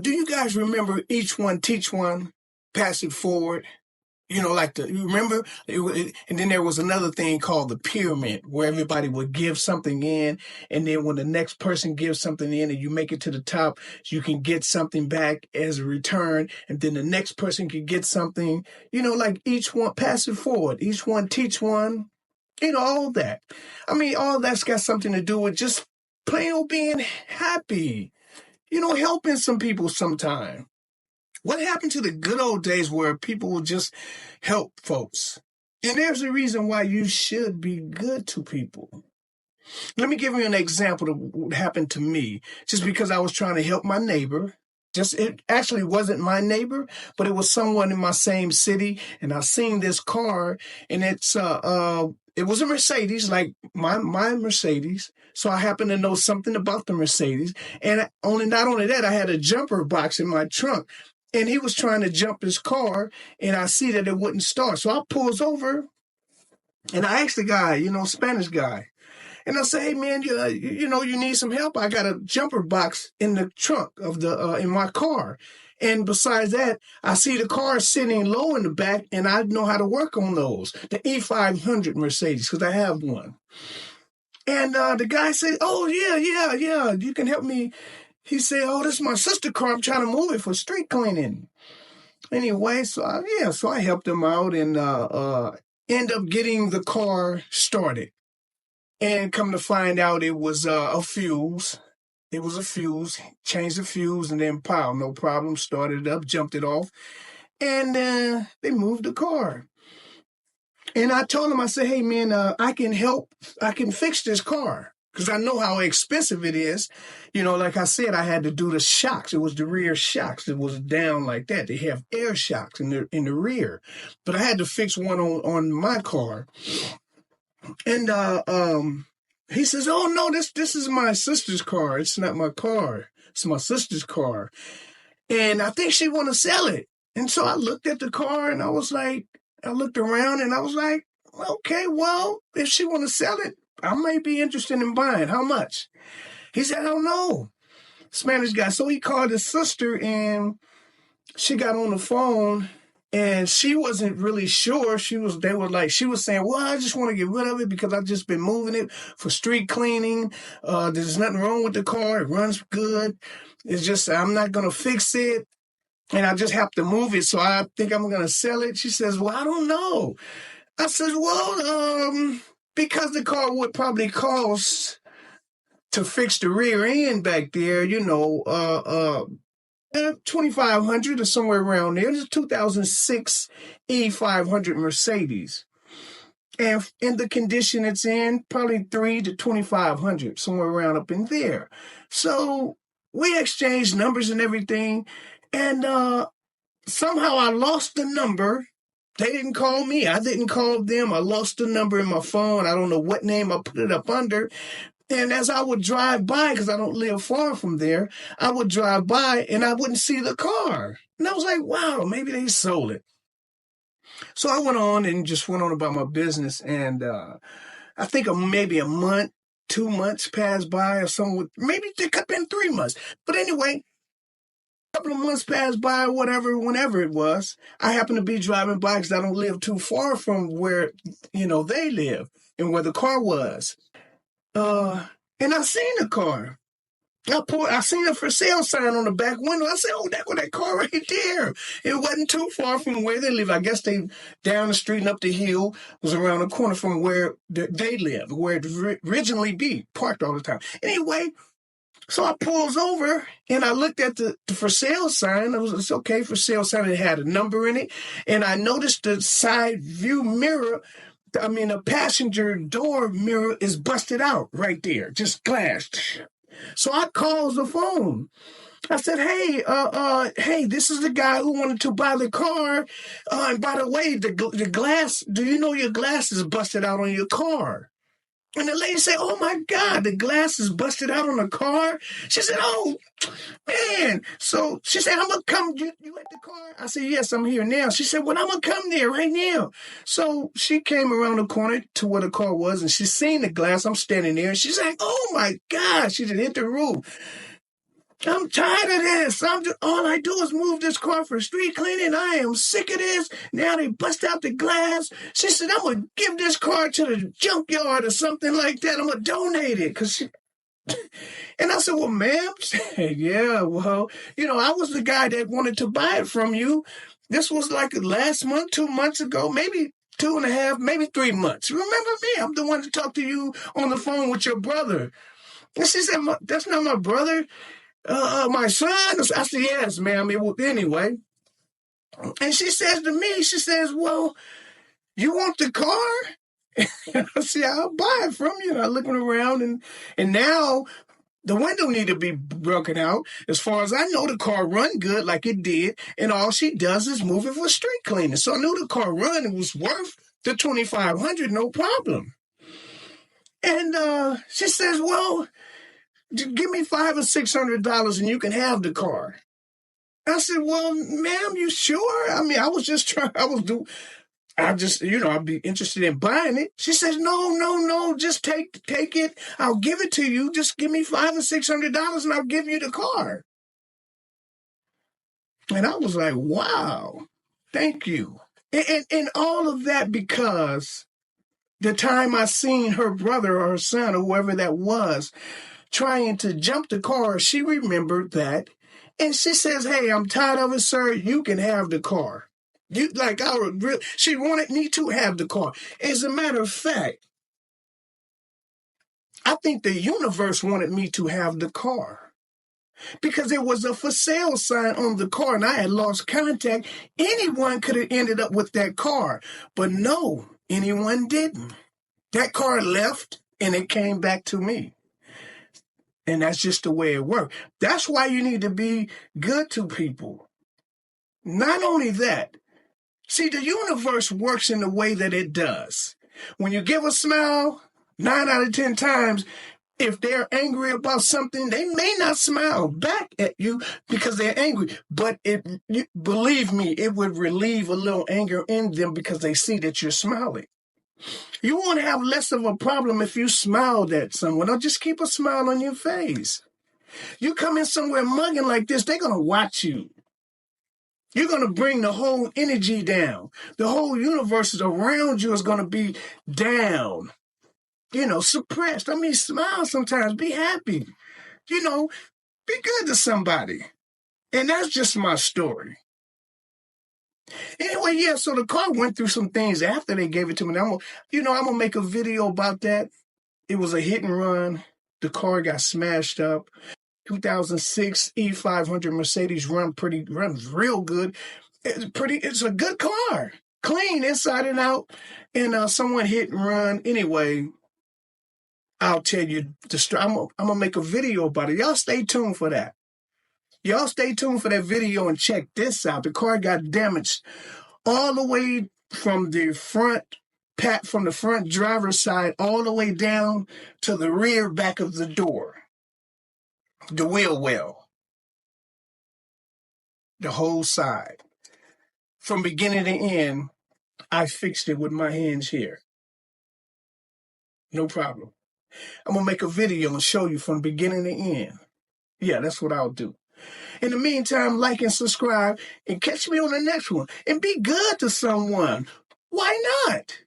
Do you guys remember each one, teach one, pass it forward? You remember? And then there was another thing called the pyramid where everybody would give something in. And then when the next person gives something in and you make it to the top, you can get something back as a return. And then the next person can get something, like each one, pass it forward. Each one, teach one, all that. All that's got something to do with just plain old being happy, helping some people sometime. What happened to the good old days where people would just help folks? And there's a reason why you should be good to people. Let me give you an example of what happened to me. Just because I was trying to help my neighbor. It actually wasn't my neighbor, but it was someone in my same city. And I seen this car, and it was a Mercedes, like my Mercedes. So I happened to know something about the Mercedes. And not only that, I had a jumper box in my trunk. And he was trying to jump his car, and I see that it wouldn't start. So I pulls over, and I asked the guy, Spanish guy. And I say, hey, man, you need some help? I got a jumper box in the trunk of in my car. And besides that, I see the car sitting low in the back, and I know how to work on those. The E500 Mercedes, because I have one. And the guy said, oh, yeah, you can help me. He said, oh, this is my sister's car. I'm trying to move it for street cleaning. Anyway, so I helped him out and end up getting the car started. And come to find out it was a fuse. It was a fuse. Changed the fuse and then pow, no problem. Started it up, jumped it off. And they moved the car. And I told him, I said, hey, man, I can help. I can fix this car. Because I know how expensive it is. Like I said, I had to do the shocks. It was the rear shocks. It was down like that. They have air shocks in the rear. But I had to fix one on my car. And he says, oh, no, this is my sister's car. It's not my car. It's my sister's car. And I think she want to sell it. And so I looked at the car, and I looked around, and I was like, okay, well, if she want to sell it, I may be interested in buying. How much? He said, I don't know. Spanish guy. So he called his sister, and she got on the phone, and she wasn't really sure. She was saying, well, I just want to get rid of it because I've just been moving it for street cleaning. There's nothing wrong with the car. It runs good. It's just, I'm not going to fix it. And I just have to move it. So I think I'm going to sell it. She says, well, I don't know. I said, well, because the car would probably cost to fix the rear end back there, $2,500 or somewhere around there. It's a 2006 E500 Mercedes. And in the condition it's in, probably $3,000 to $2,500, somewhere around up in there. So we exchanged numbers and everything. And somehow I lost the number. They didn't call me. I didn't call them. I lost the number in my phone. I don't know what name I put it up under. And as I would drive by, because I don't live far from there, I would drive by and I wouldn't see the car. And I was like, wow, maybe they sold it. So I went on about my business. And I think maybe a month, 2 months passed by or something. Maybe it could have been 3 months. But anyway, couple of months passed by, whenever it was, I happened to be driving by because I don't live too far from where, they live and where the car was. And I seen the car. I seen a for sale sign on the back window. I said, oh, that car right there. It wasn't too far from where they live. I guess they down the street and up the hill was around the corner from where they live, where it originally be, parked all the time. Anyway, so I pulls over and I looked at the for sale sign. It's okay, for sale sign. It had a number in it. And I noticed the side view mirror, a passenger door mirror is busted out right there, just glass. So I calls the phone. I said, hey, this is the guy who wanted to buy the car. And by the way, the glass, do you know your glass is busted out on your car? And the lady said, oh, my God, the glass is busted out on the car. She said, oh, man. So she said, I'm going to come. You at the car? I said, yes, I'm here now. She said, well, I'm going to come there right now. So she came around the corner to where the car was, and she seen the glass. I'm standing there, and she's like, oh, my God. She just hit the roof. I'm tired of this. All I do is move this car for street cleaning. I am sick of this. Now they bust out the glass. She said, I'm going to give this car to the junkyard or something like that. I'm going to donate it. And I said, well, ma'am, she said, yeah, well, I was the guy that wanted to buy it from you. This was like last month, 2 months ago, maybe 2.5, maybe 3 months. Remember me? I'm the one that talked to you on the phone with your brother. And she said, that's not my brother. My son? I said, yes, ma'am. Anyway. And she says to me, she says, well, you want the car? I said, I'll buy it from you. And I'm looking around, and now the window need to be broken out. As far as I know, the car run good like it did, and all she does is move it for street cleaning. So I knew the car run. It was worth the $2,500, no problem. And she says, well, give me $500 or $600 and you can have the car. I said, well, ma'am, you sure? I mean, I'd be interested in buying it. She says, no, just take it. I'll give it to you. Just give me $500 or $600 and I'll give you the car. And I was like, wow, thank you. And all of that because the time I seen her brother or her son or whoever that was trying to jump the car, she remembered that. And she says, hey, I'm tired of it, sir. You can have the car. She wanted me to have the car. As a matter of fact, I think the universe wanted me to have the car because there was a for sale sign on the car and I had lost contact. Anyone could have ended up with that car, but no, anyone didn't. That car left and it came back to me. And that's just the way it works. That's why you need to be good to people. Not only that, see, the universe works in the way that it does. When you give a smile, 9 out of 10 times, if they're angry about something, they may not smile back at you because they're angry. But believe me, it would relieve a little anger in them because they see that you're smiling. You won't have less of a problem if you smiled at someone or just keep a smile on your face. You come in somewhere mugging like this, they're going to watch you. You're going to bring the whole energy down. The whole universe around you is going to be down, suppressed. I mean, smile sometimes, be happy, be good to somebody. And that's just my story. Anyway, yeah, so the car went through some things after they gave it to me. I'm going to make a video about that. It was a hit and run. The car got smashed up. 2006 E500 Mercedes runs real good. It's a good car. Clean inside and out. And someone hit and run. Anyway, I'll tell you the story. I'm going to make a video about it. Y'all stay tuned for that. Y'all stay tuned for that video and check this out. The car got damaged all the way from the front driver's side all the way down to the rear back of the door. The wheel well. The whole side. From beginning to end, I fixed it with my hands here. No problem. I'm going to make a video and show you from beginning to end. Yeah, that's what I'll do. In the meantime, like and subscribe and catch me on the next one. And be good to someone. Why not?